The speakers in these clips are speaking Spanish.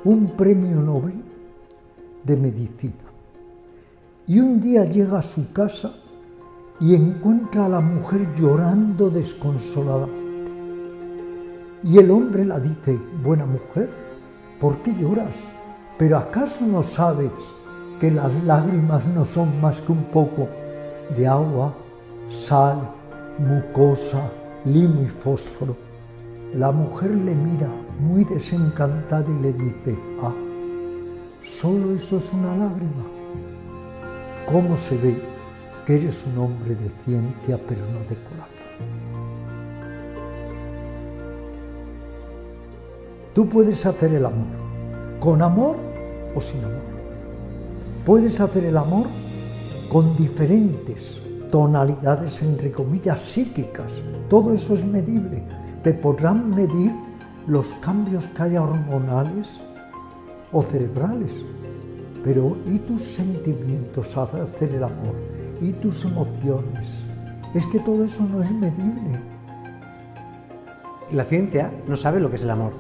un premio Nobel de medicina. Y un día llega a su casa y encuentra a la mujer llorando desconsoladamente. Y el hombre la dice: buena mujer, ¿por qué lloras? ¿Pero acaso no sabes que las lágrimas no son más que un poco de agua, sal, mucosa, limo y fósforo? La mujer le mira muy desencantada y le dice: ah, ¿solo eso es una lágrima? ¿Cómo se ve que eres un hombre de ciencia pero no de corazón? Tú puedes hacer el amor con amor o sin amor. Puedes hacer el amor con diferentes tonalidades, entre comillas, psíquicas. Todo eso es medible. Te podrán medir los cambios que haya hormonales o cerebrales. Pero ¿y tus sentimientos al hacer el amor? ¿Y tus emociones? Es que todo eso no es medible. La ciencia no sabe lo que es el amor.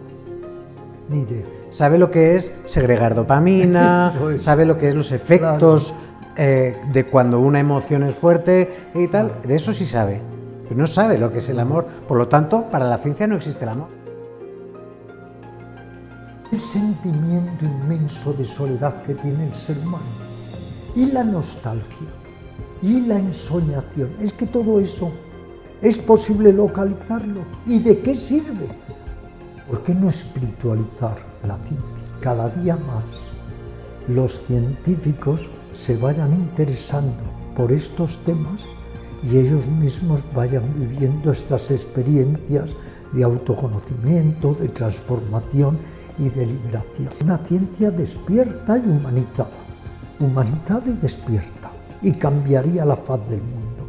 Ni idea. Sabe lo que es segregar dopamina, sabe lo que es los efectos de cuando una emoción es fuerte y tal. Claro. De eso sí sabe. Pero no sabe lo que es el amor. Por lo tanto, para la ciencia no existe el amor. El sentimiento inmenso de soledad que tiene el ser humano, y la nostalgia, y la ensoñación, es que todo eso es posible localizarlo. ¿Y de qué sirve? ¿Por qué no espiritualizar la ciencia? Cada día más los científicos se vayan interesando por estos temas y ellos mismos vayan viviendo estas experiencias de autoconocimiento, de transformación y de liberación. Una ciencia despierta y humanizada, humanizada y despierta, y cambiaría la faz del mundo.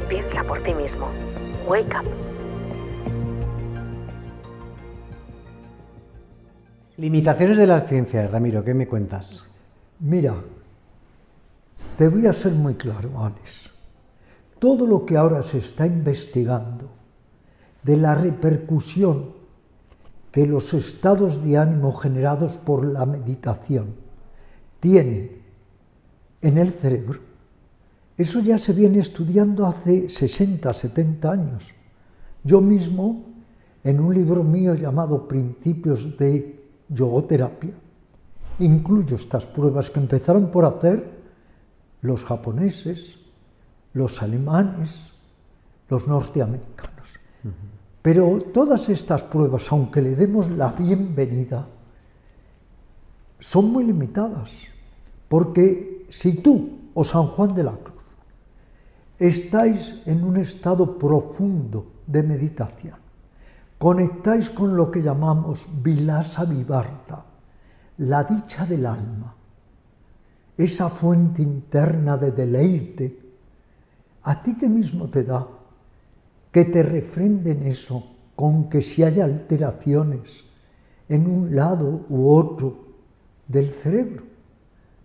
Piensa por ti mismo. Wake up. Limitaciones de las ciencias, Ramiro, ¿qué me cuentas? Mira, te voy a ser muy claro, Alex. Todo lo que ahora se está investigando de la repercusión que los estados de ánimo generados por la meditación tienen en el cerebro, eso ya se viene estudiando hace 60, 70 años. Yo mismo, en un libro mío llamado Principios de Yogoterapia, incluyo estas pruebas que empezaron por hacer los japoneses, los alemanes, los norteamericanos. Pero todas estas pruebas, aunque le demos la bienvenida, son muy limitadas, porque si tú o San Juan de la Cruz estáis en un estado profundo de meditación, conectáis con lo que llamamos Vilasa Vivarta, la dicha del alma, esa fuente interna de deleite, ¿a ti qué mismo te da que te refrenden eso con que si hay alteraciones en un lado u otro del cerebro?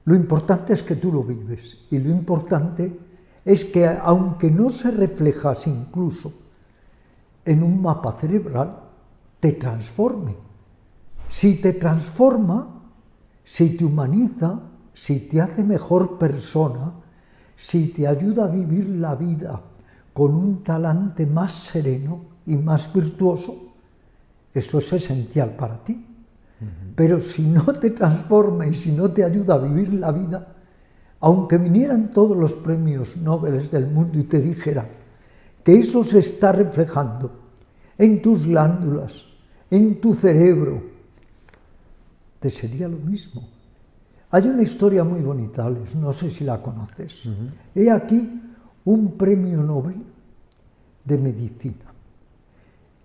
Lo importante es que tú lo vives, y lo importante es que, aunque no se reflejase incluso en un mapa cerebral, te transforme. Si te transforma, si te humaniza, si te hace mejor persona, si te ayuda a vivir la vida con un talante más sereno y más virtuoso, eso es esencial para ti. Pero si no te transforma y si no te ayuda a vivir la vida, aunque vinieran todos los premios Nobel del mundo y te dijeran que eso se está reflejando en tus glándulas, en tu cerebro, te sería lo mismo. Hay una historia muy bonita, Alex, no sé si la conoces. He aquí un premio Nobel de medicina.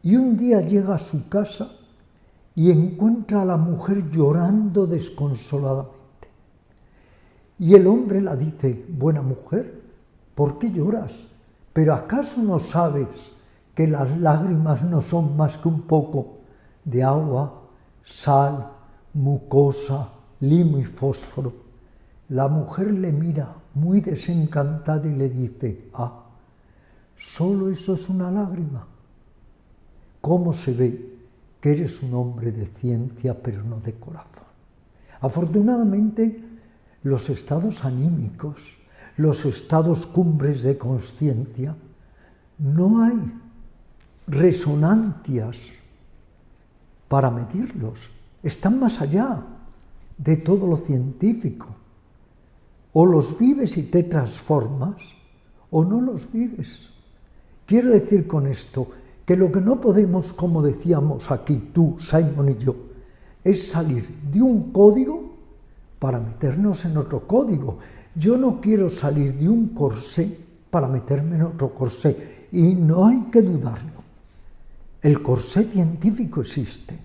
Y un día llega a su casa y encuentra a la mujer llorando desconsoladamente. Y el hombre la dice: buena mujer, ¿por qué lloras? ¿Pero acaso no sabes que las lágrimas no son más que un poco de agua, sal, mucosa, limo y fósforo? La mujer le mira muy desencantada y le dice: ah, ¿solo eso es una lágrima? ¿Cómo se ve que eres un hombre de ciencia, pero no de corazón. Afortunadamente, los estados anímicos, los estados cumbres de consciencia, no hay resonancias para medirlos. Están más allá de todo lo científico. O los vives y te transformas, o no los vives. Quiero decir con esto que lo que no podemos, como decíamos aquí tú, Simon y yo, es salir de un código para meternos en otro código. Yo no quiero salir de un corsé para meterme en otro corsé, y no hay que dudarlo. El corsé científico existe,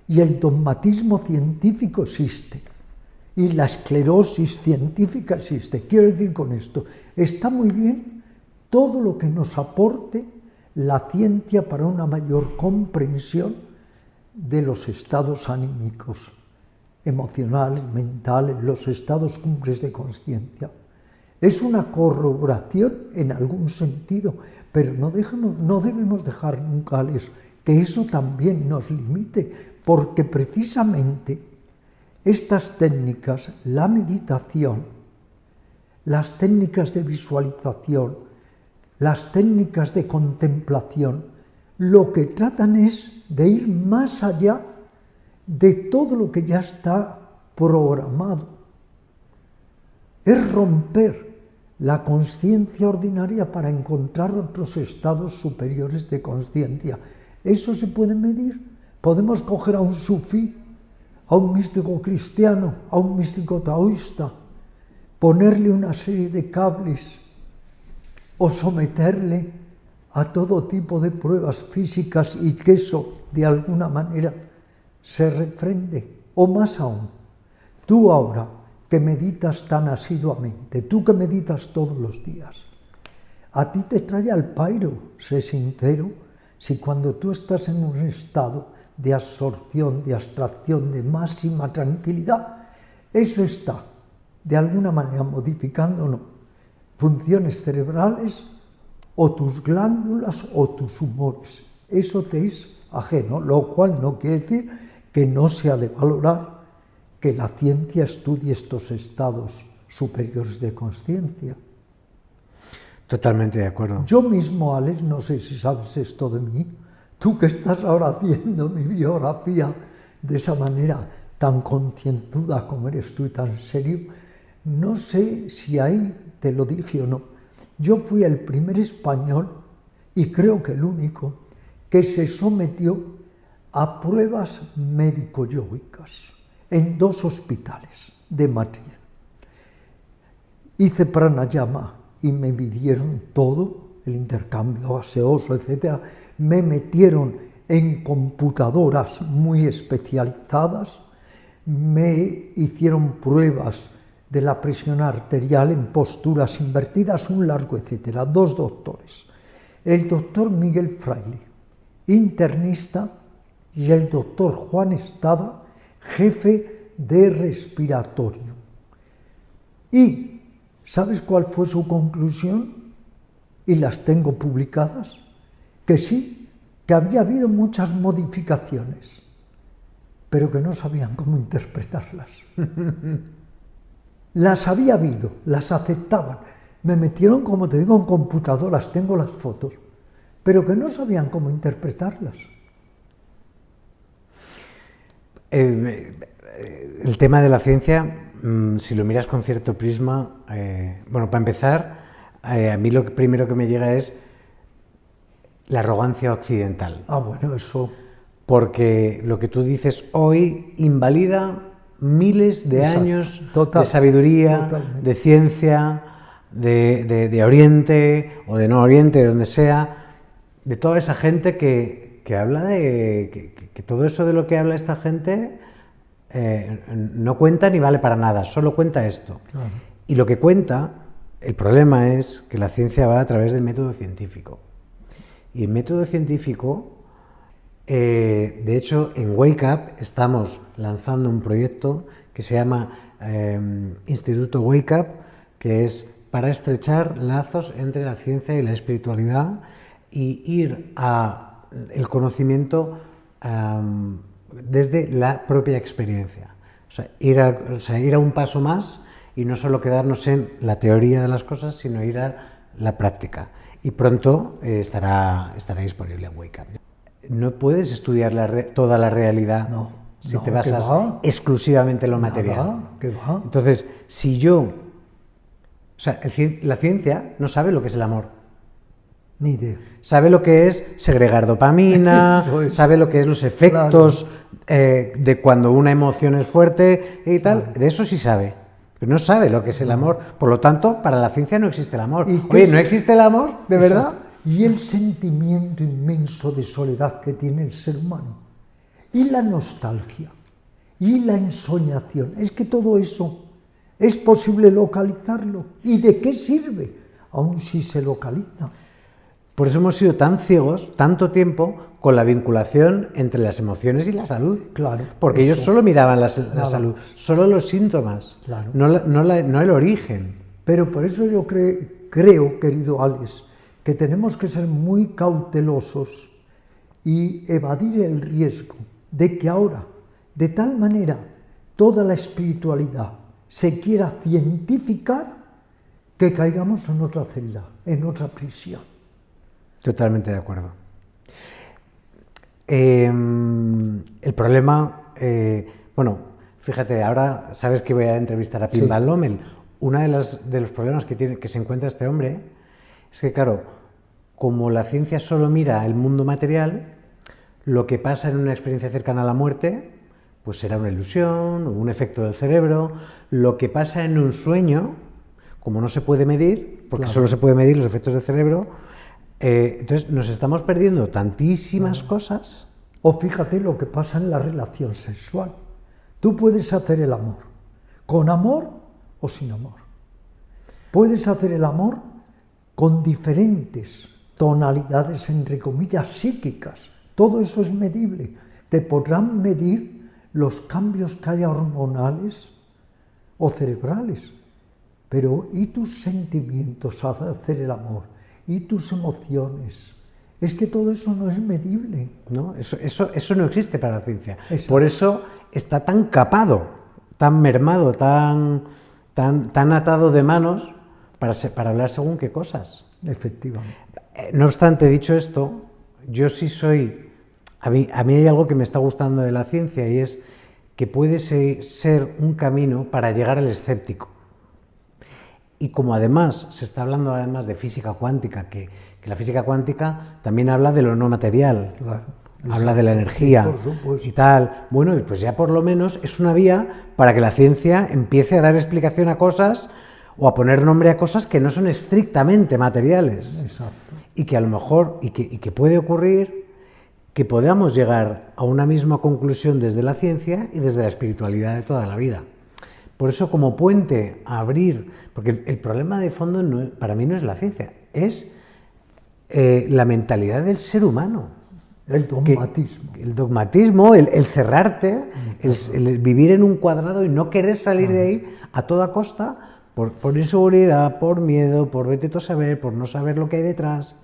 y el dogmatismo científico existe, y la esclerosis científica existe. Quiero decir con esto, está muy bien todo lo que nos aporte la ciencia para una mayor comprensión de los estados anímicos, emocionales, mentales, los estados cumbres de conciencia. Es una corroboración en algún sentido, pero no debemos dejar nunca que eso también nos limite, porque precisamente estas técnicas, la meditación, las técnicas de visualización, las técnicas de contemplación, lo que tratan es de ir más allá de todo lo que ya está programado. Es romper la conciencia ordinaria para encontrar otros estados superiores de conciencia. ¿Eso se puede medir? Podemos coger a un sufí, a un místico cristiano, a un místico taoísta, ponerle una serie de cables o someterle a todo tipo de pruebas físicas y que eso, de alguna manera, se refrende. O más aún, tú ahora que meditas tan asiduamente, tú que meditas todos los días, a ti te trae al pairo, sé sincero, si cuando tú estás en un estado de absorción, de abstracción, de máxima tranquilidad, eso está, de alguna manera, modificando funciones cerebrales o tus glándulas o tus humores. Eso te es ajeno, lo cual no quiere decir que no se ha de valorar que la ciencia estudie estos estados superiores de conciencia. Totalmente de acuerdo. Yo mismo, Alex, no sé si sabes esto de mí, tú que estás ahora haciendo mi biografía de esa manera tan concienzuda como eres tú y tan serio, no sé si ahí te lo dije o no. Yo fui el primer español, y creo que el único, que se sometió a pruebas médico-yógicas en 2 hospitales de Madrid. Hice pranayama y me midieron todo, el intercambio gaseoso, etc. Me metieron en computadoras muy especializadas, me hicieron pruebas de la presión arterial en posturas invertidas, un largo etcétera. 2 doctores, el doctor Miguel Fraile, internista, y el doctor Juan Estada, jefe de respiratorio. Y ¿sabes cuál fue su conclusión? Y las tengo publicadas, que sí, que había habido muchas modificaciones, pero que no sabían cómo interpretarlas. Las había habido, las aceptaban. Me metieron, como te digo, en computadoras, tengo las fotos, pero que no sabían cómo interpretarlas. El tema de la ciencia, si lo miras con cierto prisma, bueno, para empezar, a mí lo primero que me llega es la arrogancia occidental. Ah, bueno, eso. Porque lo que tú dices hoy invalida miles de Exacto, años total, de sabiduría, totalmente. de ciencia, de Oriente o de no Oriente, de donde sea, de toda esa gente que habla de que todo eso de lo que habla esta gente no cuenta ni vale para nada, solo cuenta esto. Claro. Y lo que cuenta, el problema es que la ciencia va a través del método científico. Y el método científico, de hecho, en Wake Up estamos lanzando un proyecto que se llama Instituto Wake Up, que es para estrechar lazos entre la ciencia y la espiritualidad y ir a el conocimiento desde la propia experiencia. O sea, ir a un paso más y no solo quedarnos en la teoría de las cosas, sino ir a la práctica. Y pronto estará disponible en Wake Up. No puedes estudiar toda la realidad si te basas exclusivamente en lo material. ¿Qué va? Entonces, la ciencia no sabe lo que es el amor. Ni idea. Sabe lo que es segregar dopamina, sabe lo que es los efectos de cuando una emoción es fuerte y tal. De eso sí sabe. Pero no sabe lo que es el amor. Por lo tanto, para la ciencia no existe el amor. Oye, ¿no existe el amor? ¿De verdad? Y el sentimiento inmenso de soledad que tiene el ser humano. Y la nostalgia. Y la ensoñación. Es que todo eso es posible localizarlo. ¿Y de qué sirve? Aun si se localiza. Por eso hemos sido tan ciegos, tanto tiempo, con la vinculación entre las emociones y la salud. Claro. Porque ellos solo miraban la salud, solo los síntomas, claro. no el origen. Pero por eso yo creo, querido Alex, que tenemos que ser muy cautelosos y evadir el riesgo de que ahora, de tal manera, toda la espiritualidad se quiera cientificar que caigamos en otra celda, en otra prisión. Totalmente de acuerdo. El problema, fíjate, ahora sabes que voy a entrevistar a Pim Van Lommel. Uno de los problemas que se encuentra este hombre es que, claro, como la ciencia solo mira el mundo material, lo que pasa en una experiencia cercana a la muerte, pues será una ilusión o un efecto del cerebro. Lo que pasa en un sueño, como no se puede medir, porque solo se puede medir los efectos del cerebro, entonces nos estamos perdiendo tantísimas cosas. O fíjate lo que pasa en la relación sexual. Tú puedes hacer el amor con amor o sin amor. Puedes hacer el amor con diferentes tonalidades, entre comillas, psíquicas. Todo eso es medible. Te podrán medir los cambios que haya hormonales o cerebrales. Pero ¿y tus sentimientos al hacer el amor? ¿Y tus emociones? Es que todo eso no es medible. No, eso no existe para la ciencia. Exacto. Por eso está tan capado, tan mermado, tan atado de manos para hablar según qué cosas. Efectivamente. No obstante, dicho esto, yo sí soy... A mí hay algo que me está gustando de la ciencia y es que puede ser un camino para llegar al escéptico. Y como además se está hablando además de física cuántica, que la física cuántica también habla de lo no material, Claro, habla de la energía y tal. Bueno, y pues ya por lo menos es una vía para que la ciencia empiece a dar explicación a cosas o a poner nombre a cosas que no son estrictamente materiales. Exacto. Y que a lo mejor, y que puede ocurrir que podamos llegar a una misma conclusión desde la ciencia y desde la espiritualidad de toda la vida. Por eso, como puente a abrir, porque el problema de fondo para mí no es la ciencia, es la mentalidad del ser humano. El dogmatismo. El dogmatismo, el cerrarte, el vivir en un cuadrado y no querer salir de ahí a toda costa por inseguridad, por miedo, por vete tú a saber, por no saber lo que hay detrás.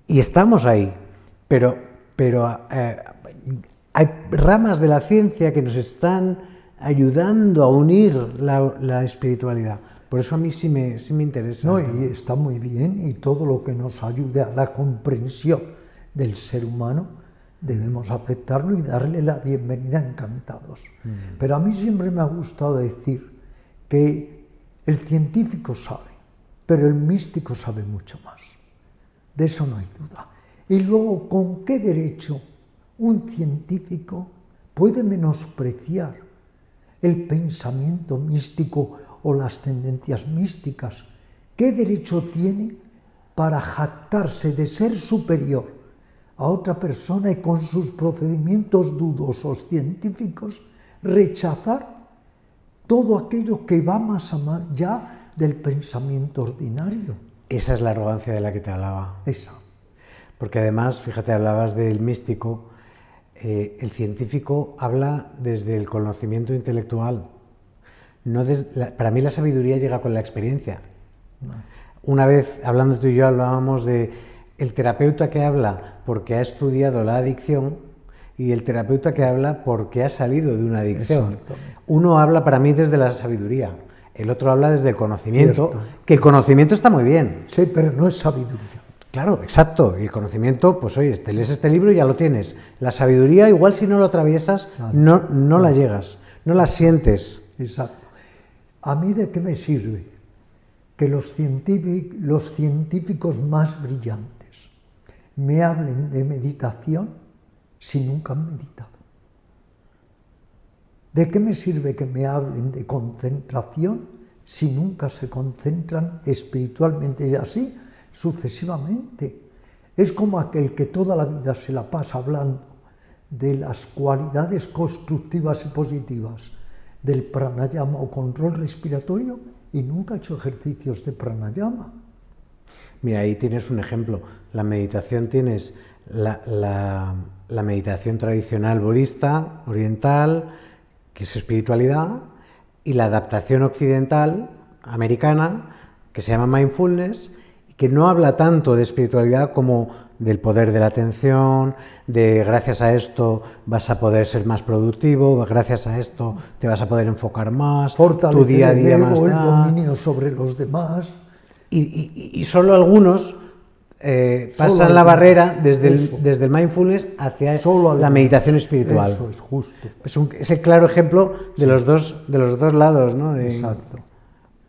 Y estamos ahí, pero hay ramas de la ciencia que nos están ayudando a unir la espiritualidad. Por eso a mí sí me interesa. No, y está muy bien, y todo lo que nos ayude a la comprensión del ser humano debemos aceptarlo y darle la bienvenida encantados. Pero a mí siempre me ha gustado decir que el científico sabe, pero el místico sabe mucho más. De eso no hay duda. Y luego, ¿con qué derecho un científico puede menospreciar el pensamiento místico o las tendencias místicas? ¿Qué derecho tiene para jactarse de ser superior a otra persona y con sus procedimientos dudosos científicos rechazar todo aquello que va más allá del pensamiento ordinario? Esa es la arrogancia de la que te hablaba. Esa. Porque además, fíjate, hablabas del místico. El científico habla desde el conocimiento intelectual. Para mí la sabiduría llega con la experiencia. Una vez, hablando tú y yo, hablábamos de el terapeuta que habla porque ha estudiado la adicción y el terapeuta que habla porque ha salido de una adicción. Exactamente. Uno habla para mí desde la sabiduría, el otro habla desde el conocimiento, Cierto. que el conocimiento está muy bien. Sí, pero no es sabiduría. Claro, exacto. Y el conocimiento, pues oye, te lees este libro y ya lo tienes. La sabiduría, igual si no lo atraviesas, Claro. no la llegas, no la sientes. Exacto. ¿A mí de qué me sirve que los científicos más brillantes me hablen de meditación si nunca han meditado? ¿De qué me sirve que me hablen de concentración si nunca se concentran espiritualmente y así sucesivamente? Es como aquel que toda la vida se la pasa hablando de las cualidades constructivas y positivas del pranayama o control respiratorio y nunca ha hecho ejercicios de pranayama. Mira, ahí tienes un ejemplo. La meditación tienes la meditación tradicional budista, oriental, que es espiritualidad, y la adaptación occidental, americana, que se llama mindfulness, que no habla tanto de espiritualidad como del poder de la atención, de gracias a esto vas a poder ser más productivo, gracias a esto te vas a poder enfocar más, Fortalecer tu día a día el ego, más el tal. dominio sobre los demás. Y solo algunos pasan la barrera desde el mindfulness hacia la meditación espiritual. Eso es justo. Es el claro ejemplo de los dos lados, ¿no? Exacto.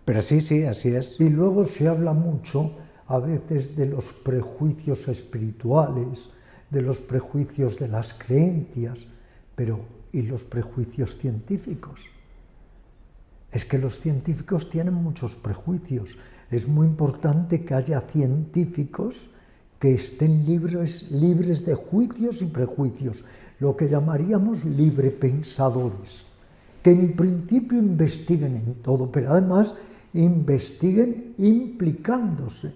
Pero sí, así es. Y luego se habla mucho a veces de los prejuicios espirituales, de los prejuicios de las creencias, pero ¿y los prejuicios científicos? Es que los científicos tienen muchos prejuicios. Es muy importante que haya científicos que estén libres de juicios y prejuicios, lo que llamaríamos librepensadores, que en principio investiguen en todo, pero además investiguen implicándose.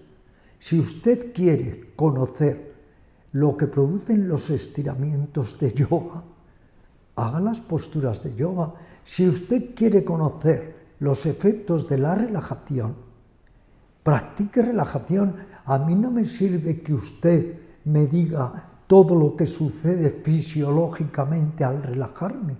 Si usted quiere conocer lo que producen los estiramientos de yoga, haga las posturas de yoga. Si usted quiere conocer los efectos de la relajación, practique relajación. A mí no me sirve que usted me diga todo lo que sucede fisiológicamente al relajarme.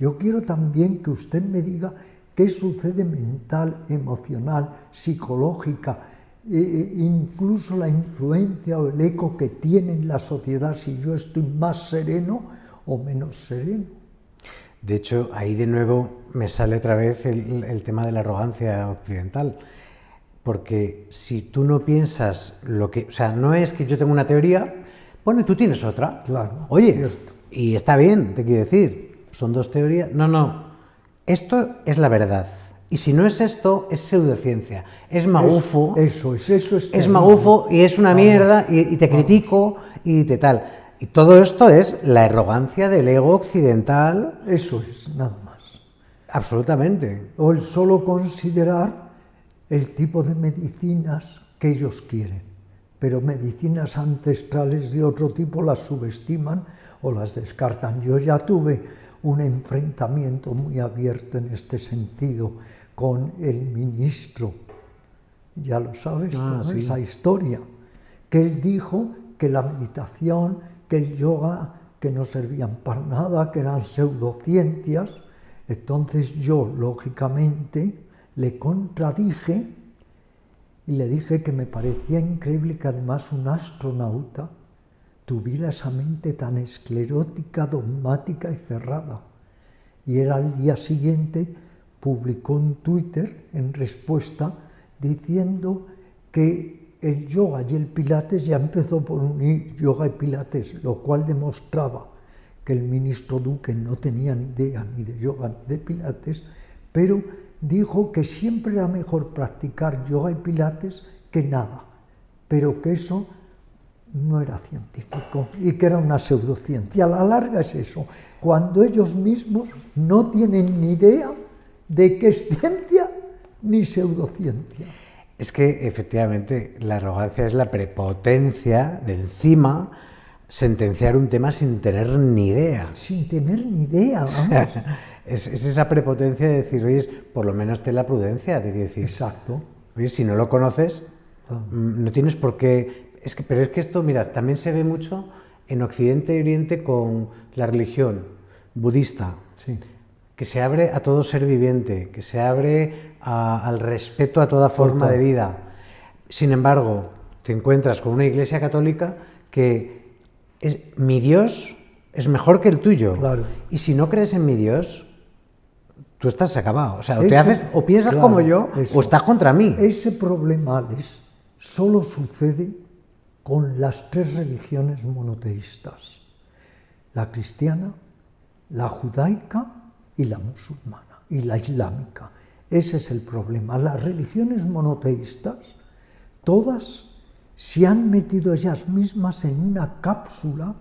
Yo quiero también que usted me diga qué sucede mental, emocional, psicológica, incluso la influencia o el eco que tiene en la sociedad si yo estoy más sereno o menos sereno. De hecho, ahí de nuevo me sale otra vez el tema de la arrogancia occidental. Porque si tú no piensas lo que... O sea, no es que yo tenga una teoría, bueno, y tú tienes otra. Claro. Oye, cierto. y está bien, te quiero decir, son dos teorías. No. Esto es la verdad. Y si no es esto, es pseudociencia. Es magufo. Eso es Es magufo y es una mierda y te critico y te tal. Y todo esto es la arrogancia del ego occidental. Eso es, nada más. Absolutamente. O el solo considerar el tipo de medicinas que ellos quieren, pero medicinas ancestrales de otro tipo las subestiman o las descartan. Yo ya tuve un enfrentamiento muy abierto en este sentido con el ministro, ya lo sabes, toda sí. esa historia, que él dijo que la meditación, que el yoga, que no servían para nada, que eran pseudociencias. Entonces yo, lógicamente, le contradije y le dije que me parecía increíble que además un astronauta tuviera esa mente tan esclerótica, dogmática y cerrada. Y él al día siguiente publicó un Twitter en respuesta diciendo que el yoga y el pilates ya empezó por unir yoga y pilates, lo cual demostraba que el ministro Duque no tenía ni idea ni de yoga ni de pilates, pero dijo que siempre era mejor practicar yoga y pilates que nada, pero que eso no era científico y que era una pseudociencia. A la larga es eso, cuando ellos mismos no tienen ni idea de qué es ciencia ni pseudociencia. Es que efectivamente la arrogancia es la prepotencia de encima sentenciar un tema sin tener ni idea. Sin tener ni idea, vamos. O sea, es esa prepotencia de decir, oye, por lo menos ten la prudencia, te quiero decir. Exacto. Oye, si no lo conoces, no tienes por qué... pero es que esto, mira, también se ve mucho en Occidente y Oriente con la religión budista, Sí. que se abre a todo ser viviente, que se abre al respeto a toda forma de vida. Sin embargo, te encuentras con una iglesia católica que mi Dios es mejor que el tuyo. Claro. Y si no crees en mi Dios, tú estás acabado. O sea, o piensas claro, como yo, eso. o estás contra mí. Ese problema, Alex, solo sucede con las 3 religiones monoteístas: la cristiana, la judaica y la musulmana, y la islámica. Ese es el problema. Las religiones monoteístas, todas se han metido ellas mismas en una cápsula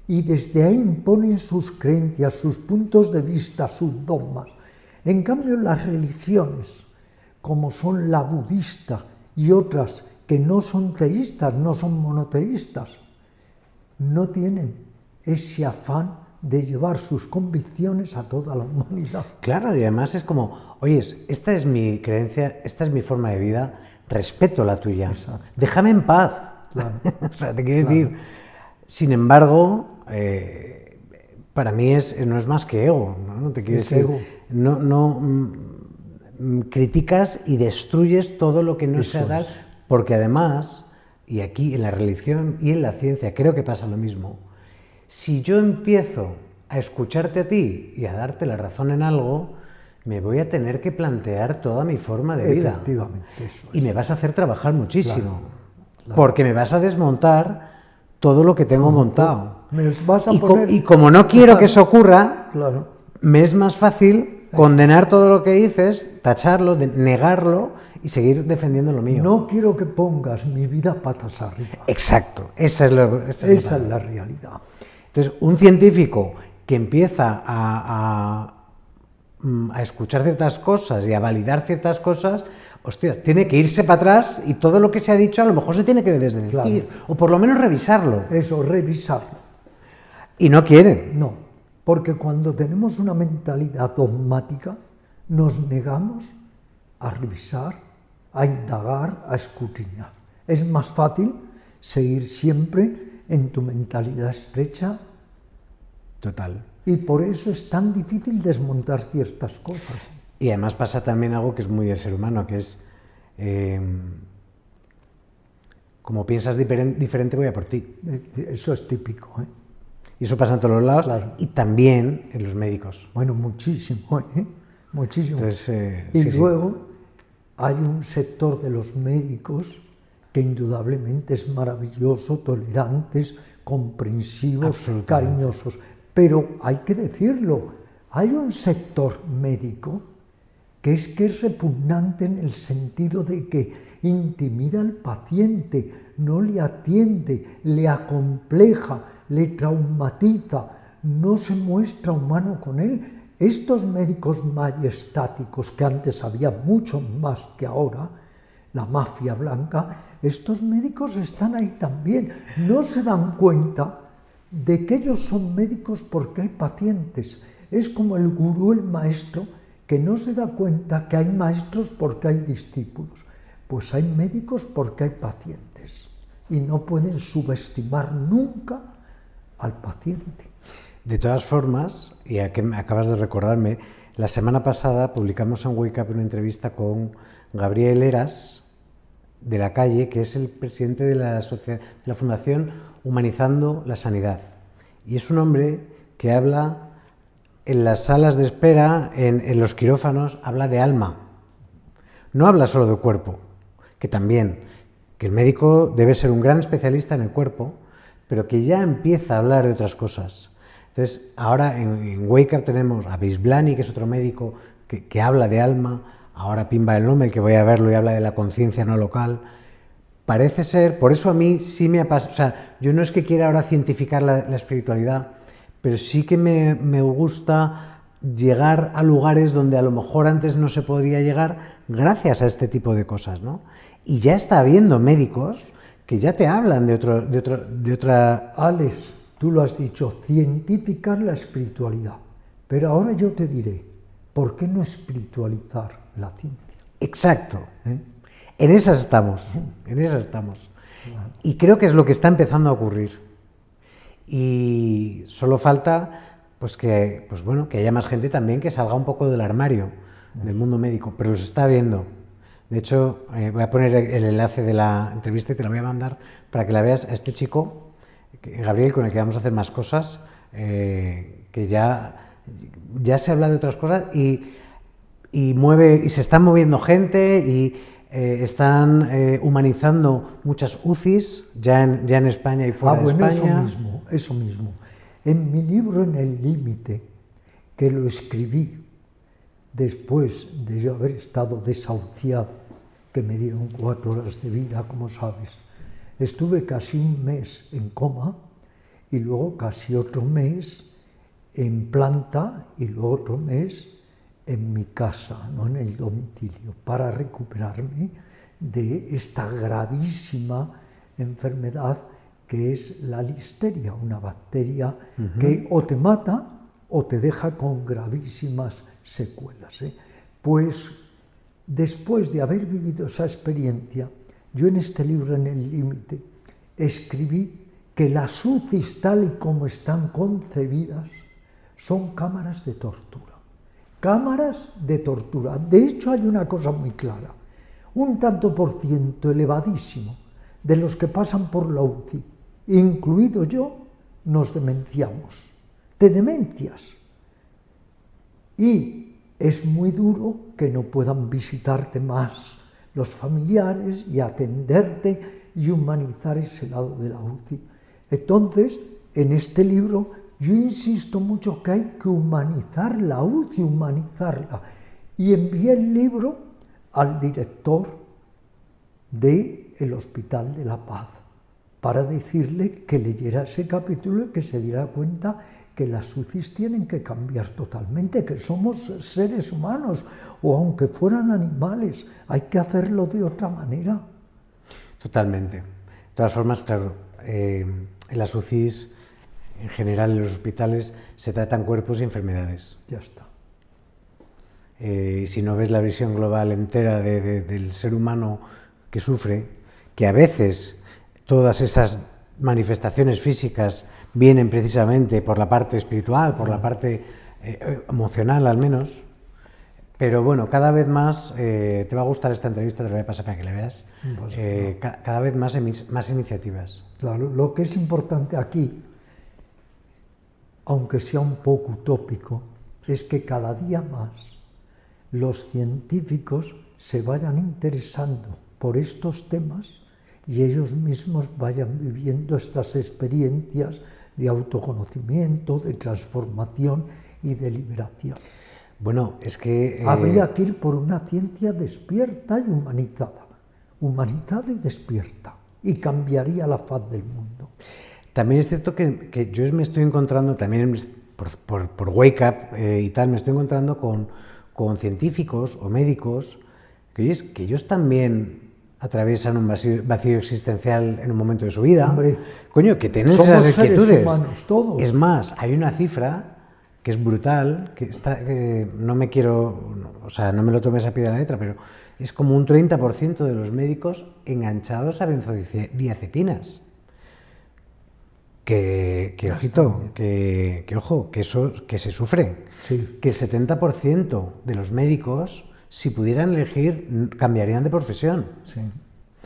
y desde ahí imponen sus creencias, sus puntos de vista, sus dogmas. En cambio, las religiones, como son la budista y otras que no son teístas, no son monoteístas, no tienen ese afán de llevar sus convicciones a toda la humanidad. Claro, y además es como, oye, esta es mi creencia, esta es mi forma de vida, respeto la tuya. Exacto. Déjame en paz. Claro. O sea, te quiero decir. Sin embargo, para mí no es más que ego, ¿no? Te quiero Es decir, ego. criticas y destruyes todo lo que no Eso sea tal, es. porque además, y aquí en la religión y en la ciencia creo que pasa lo mismo, si yo empiezo a escucharte a ti y a darte la razón en algo, me voy a tener que plantear toda mi forma de vida. Efectivamente, eso Y es. me vas a hacer trabajar muchísimo, claro. porque me vas a desmontar todo lo que tengo montado. Me vas a Y, poner... y como no quiero que eso ocurra, Claro. me es más fácil condenar todo lo que dices, tacharlo, negarlo y seguir defendiendo lo mío. No quiero que pongas mi vida patas arriba. Exacto, esa es La realidad. Entonces, un científico que empieza a escuchar ciertas cosas y a validar ciertas cosas, hostias, tiene que irse para atrás y todo lo que se ha dicho a lo mejor se tiene que desdecir, Claro. o por lo menos revisarlo. Eso, revisarlo. Y no quieren. No, porque cuando tenemos una mentalidad dogmática, nos negamos a revisar, a indagar, a escudriñar. Es más fácil seguir siempre en tu mentalidad estrecha Total. y por eso es tan difícil desmontar ciertas cosas. Y además pasa también algo que es muy del ser humano, que es, como piensas diferente, voy a por ti. Eso es típico, ¿eh? Y eso pasa en todos los lados, Claro. y también en los médicos. Bueno, muchísimo, ¿eh? Muchísimo. Entonces, y sí, sí. luego hay un sector de los médicos que indudablemente es maravilloso, tolerantes, comprensivos, Absolutamente. cariñosos. Pero hay que decirlo, hay un sector médico que es repugnante en el sentido de que intimida al paciente, no le atiende, le acompleja, le traumatiza, no se muestra humano con él. Estos médicos majestáticos, que antes había mucho más que ahora, la mafia blanca, estos médicos están ahí también. No se dan cuenta de que ellos son médicos porque hay pacientes. Es como el gurú, el maestro, que no se da cuenta que hay maestros porque hay discípulos. Pues hay médicos porque hay pacientes. Y no pueden subestimar nunca al paciente. De todas formas, y a que acabas de recordarme, la semana pasada publicamos en Wake Up una entrevista con Gabriel Heras, de la Calle, que es el presidente de la Fundación Humanizando la Sanidad. Y es un hombre que habla en las salas de espera, en los quirófanos, habla de alma. No habla solo de cuerpo, que también, que el médico debe ser un gran especialista en el cuerpo, pero que ya empieza a hablar de otras cosas. Entonces, ahora en Wake Up tenemos a Bisblani, que es otro médico que habla de alma, ahora Pimba el Lommel, que voy a verlo y habla de la conciencia no local. Parece ser, por eso a mí sí me ha pasado, o sea, yo no es que quiera ahora cientificar la espiritualidad, pero sí que me gusta llegar a lugares donde a lo mejor antes no se podía llegar gracias a este tipo de cosas, ¿no? Y ya está habiendo médicos que ya te hablan de otra... Alex, tú lo has dicho, cientificar la espiritualidad. Pero ahora yo te diré, ¿por qué no espiritualizar la ciencia? Exacto. ¿Eh? En esas estamos, en esas estamos. Y creo que es lo que está empezando a ocurrir. Y solo falta pues que haya más gente también que salga un poco del armario del mundo médico, pero los está viendo. De hecho, voy a poner el enlace de la entrevista y te la voy a mandar para que la veas a este chico, Gabriel, con el que vamos a hacer más cosas, que ya se habla de otras cosas y se están moviendo gente y están humanizando muchas UCIs ya en España y fuera de España. Eso mismo. En mi libro En el límite, que lo escribí después de yo haber estado desahuciado, que me dieron 4 horas de vida, como sabes, estuve casi un mes en coma y luego casi otro mes en planta y luego otro mes en mi casa, no en el domicilio, para recuperarme de esta gravísima enfermedad que es la listeria, una bacteria que o te mata o te deja con gravísimas secuelas. Pues después de haber vivido esa experiencia, yo en este libro, En el límite, escribí que las UCIs tal y como están concebidas son cámaras de tortura. Cámaras de tortura. De hecho, hay una cosa muy clara. Un tanto por ciento elevadísimo de los que pasan por la UCI, incluido yo, nos demenciamos. Te demencias. Y es muy duro que no puedan visitarte más los familiares y atenderte y humanizar ese lado de la UCI. Entonces, en este libro yo insisto mucho que hay que humanizar la UCI, humanizarla. Y envié el libro al director del Hospital de la Paz para decirle que leyera ese capítulo y que se diera cuenta que las UCIs tienen que cambiar totalmente, que somos seres humanos, o aunque fueran animales, hay que hacerlo de otra manera. Totalmente. De todas formas, claro, en las UCIs, en general en los hospitales, se tratan cuerpos y enfermedades. Ya está. Y si no ves la visión global entera del ser humano que sufre, que a veces todas esas manifestaciones físicas vienen precisamente por la parte espiritual, por la parte emocional al menos, pero bueno, cada vez más, te va a gustar esta entrevista, te la voy a pasar para que la veas, cada vez más iniciativas. Claro, lo que es importante aquí, aunque sea un poco utópico, es que cada día más los científicos se vayan interesando por estos temas y ellos mismos vayan viviendo estas experiencias de autoconocimiento, de transformación y de liberación. Bueno, es que... Habría que ir por una ciencia despierta y humanizada y despierta, y cambiaría la faz del mundo. También es cierto que yo me estoy encontrando, también por Wake Up y tal, me estoy encontrando con científicos o médicos que ellos también atraviesan un vacío existencial en un momento de su vida. Hombre, coño, que tienen esas inquietudes. Seres humanos, todos. Es más, hay una cifra que es brutal, que no me lo tomes a pie de la letra, pero es como un 30% de los médicos enganchados a benzodiazepinas. Ojo, que eso que se sufre. Sí. Que el 70% de los médicos, si pudieran elegir, cambiarían de profesión. Sí,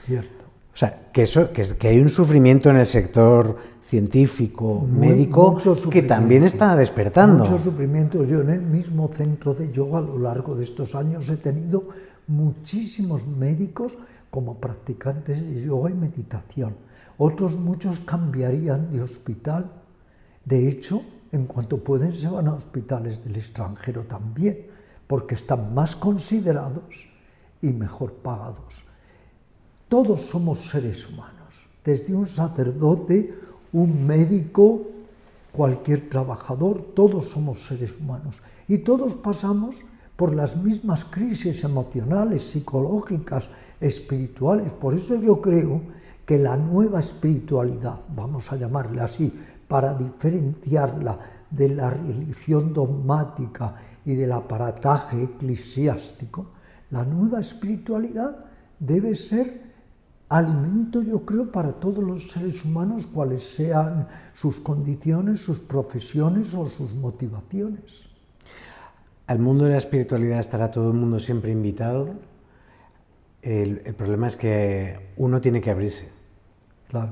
cierto. O sea, que hay un sufrimiento en el sector científico, médico, que también está despertando. Mucho sufrimiento. Yo en el mismo centro de yoga a lo largo de estos años he tenido muchísimos médicos como practicantes de yoga y meditación. Otros muchos cambiarían de hospital. De hecho, en cuanto pueden se van a hospitales del extranjero también, porque están más considerados y mejor pagados. Todos somos seres humanos, desde un sacerdote, un médico, cualquier trabajador, todos somos seres humanos y todos pasamos por las mismas crisis emocionales, psicológicas, espirituales. Por eso yo creo que la nueva espiritualidad, vamos a llamarla así, para diferenciarla de la religión dogmática y del aparataje eclesiástico, la nueva espiritualidad debe ser alimento, yo creo, para todos los seres humanos, cuales sean sus condiciones, sus profesiones o sus motivaciones. Al mundo de la espiritualidad estará todo el mundo siempre invitado. El problema es que uno tiene que abrirse. Claro.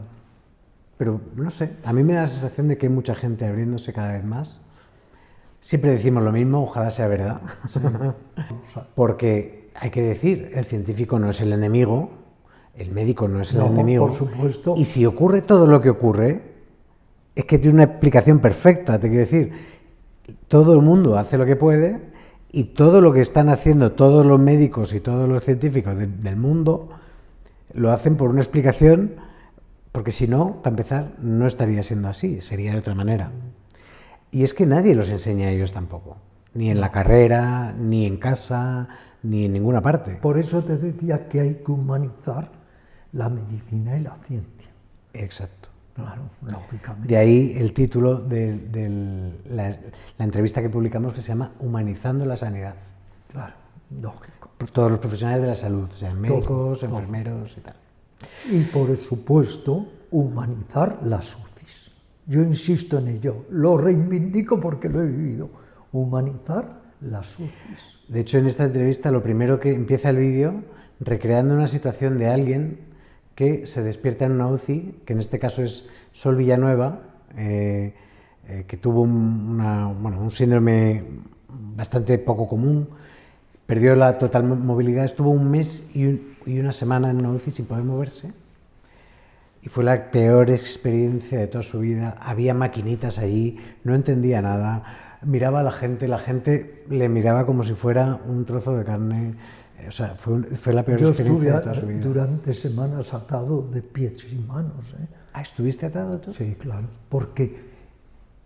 Pero no sé, a mí me da la sensación de que hay mucha gente abriéndose cada vez más. Siempre decimos lo mismo, ojalá sea verdad. Sí. Porque hay que decir, el científico no es el enemigo, el médico no es el enemigo. Por supuesto. Y si ocurre todo lo que ocurre, es que tiene una explicación perfecta. Te quiero decir, todo el mundo hace lo que puede y todo lo que están haciendo todos los médicos y todos los científicos del mundo lo hacen por una explicación, porque si no, para empezar, no estaría siendo así, sería de otra manera. Y es que nadie los enseña a ellos tampoco, ni en la carrera, ni en casa, ni en ninguna parte. Por eso te decía que hay que humanizar la medicina y la ciencia. Exacto. Claro, lógicamente. De ahí el título de la entrevista que publicamos, que se llama Humanizando la sanidad. Claro, lógico. Por todos los profesionales de la salud, o sea, médicos, enfermeros y tal. Y por supuesto, humanizar las UCIs. Yo insisto en ello, lo reivindico porque lo he vivido. Humanizar las UCIs. De hecho, en esta entrevista lo primero que empieza el vídeo recreando una situación de alguien que se despierta en una UCI, que en este caso es Sol Villanueva, que tuvo un síndrome bastante poco común, perdió la total movilidad, estuvo un mes y una semana en una UCI sin poder moverse, y fue la peor experiencia de toda su vida. Había maquinitas allí, no entendía nada, miraba a la gente le miraba como si fuera un trozo de carne. O sea, fue la peor experiencia de toda su vida. Yo estuve durante semanas atado de pies y manos. ¿Ah, estuviste atado tú? Sí, claro, porque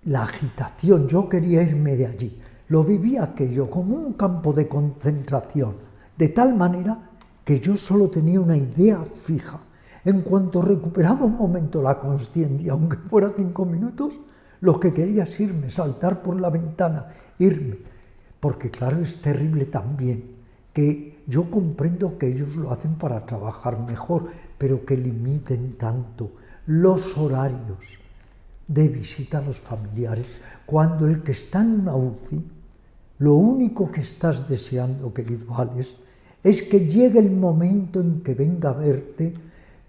la agitación, yo quería irme de allí. Lo vivía aquello como un campo de concentración, de tal manera que yo solo tenía una idea fija. En cuanto recuperaba un momento la consciencia, aunque fuera 5 minutos, lo que quería es irme, saltar por la ventana, irme. Porque claro, es terrible también que yo comprendo que ellos lo hacen para trabajar mejor, pero que limiten tanto los horarios de visita a los familiares, cuando el que está en una UCI, lo único que estás deseando, querido Alex, es que llegue el momento en que venga a verte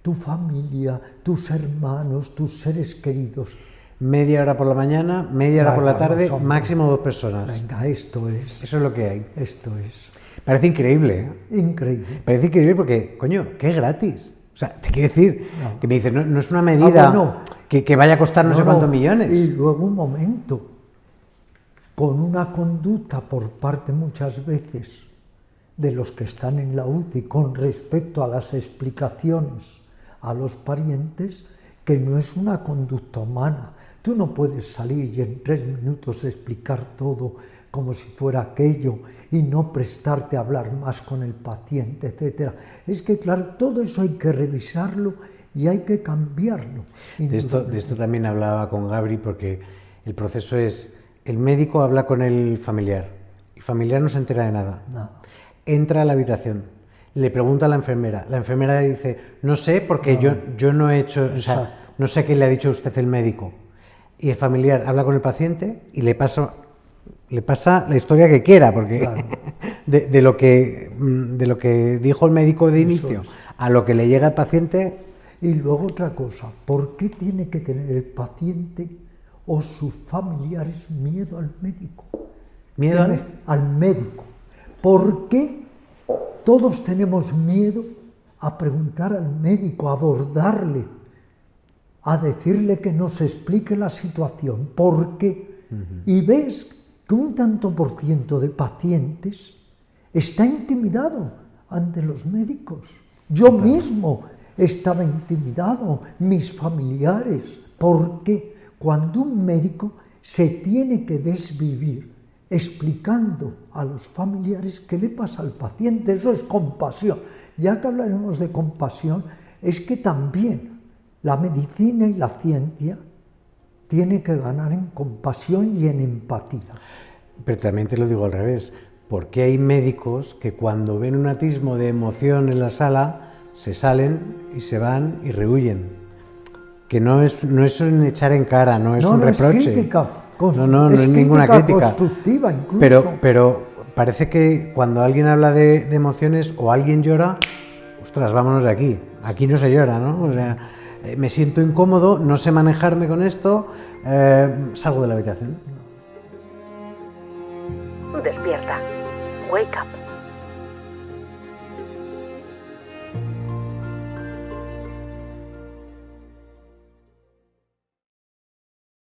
tu familia, tus hermanos, tus seres queridos. Media hora por la mañana, media hora por la tarde, máximo 2 personas. Venga, esto es. Eso es lo que hay. Esto es. Parece increíble, ¿eh? Increíble. Parece increíble porque, coño, que es gratis. O sea, te quiero decir, que me dices, no es una medida que vaya a costar no sé cuántos millones. Y luego un momento, con una conducta por parte muchas veces de los que están en la UCI con respecto a las explicaciones a los parientes, que no es una conducta humana. Tú no puedes salir y en 3 minutos explicar todo como si fuera aquello y no prestarte a hablar más con el paciente, etc. Es que, claro, todo eso hay que revisarlo y hay que cambiarlo. De esto también hablaba con Gabri, porque el proceso es, el médico habla con el familiar, el familiar no se entera de nada. Entra a la habitación, le pregunta a la enfermera dice, no sé, porque yo no he hecho, o sea, no sé qué le ha dicho usted el médico. Y el familiar habla con el paciente y le pasa la historia que quiera, porque claro. de lo que dijo el médico de inicio a lo que le llega al paciente. Y luego otra cosa, ¿por qué tiene que tener el paciente o sus familiares miedo al médico? ¿Miedo al médico? ¿Por qué todos tenemos miedo a preguntar al médico, a abordarle, a decirle que nos explique la situación? ¿Por qué? Y ves que un tanto por ciento de pacientes está intimidado ante los médicos. Yo mismo estaba intimidado, mis familiares, porque cuando un médico se tiene que desvivir explicando a los familiares qué le pasa al paciente, eso es compasión. Ya que hablaremos de compasión, es que también la medicina y la ciencia tiene que ganar en compasión y en empatía. Pero también te lo digo al revés, porque hay médicos que cuando ven un atismo de emoción en la sala se salen y se van y rehuyen. Que no es un echar en cara, no es un reproche. Es crítica, no es ninguna crítica. Constructiva incluso. Pero parece que cuando alguien habla de emociones o alguien llora, ostras, vámonos de aquí. Aquí no se llora, ¿no? O sea, me siento incómodo, no sé manejarme con esto, salgo de la habitación. Despierta. Wake up.